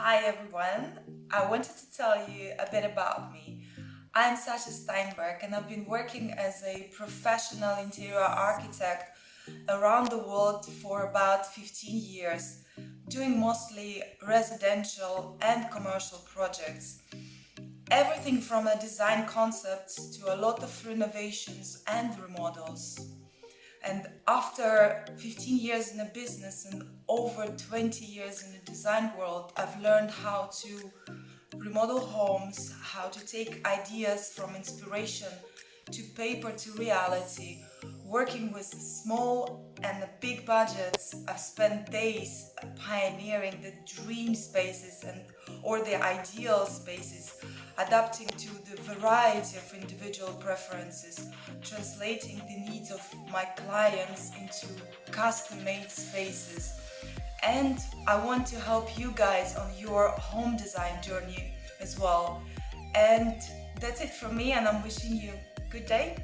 Hi everyone, I wanted to tell you a bit about me. I'm Sasha Steinberg and I've been working as a professional interior architect around the world for about 15 years, doing mostly residential and commercial projects. Everything from a design concept to a lot of renovations and remodels. And after 15 years in the business and over 20 years in the design world, I've learned how to remodel homes, how to take ideas from inspiration to paper to reality. Working with small and big budgets, I've spent days pioneering the dream spaces and or the ideal spaces, adapting to the variety of individual preferences, translating the needs of my clients into custom-made spaces. And I want to help you guys on your home design journey as well. And that's it from me, and I'm wishing you a good day.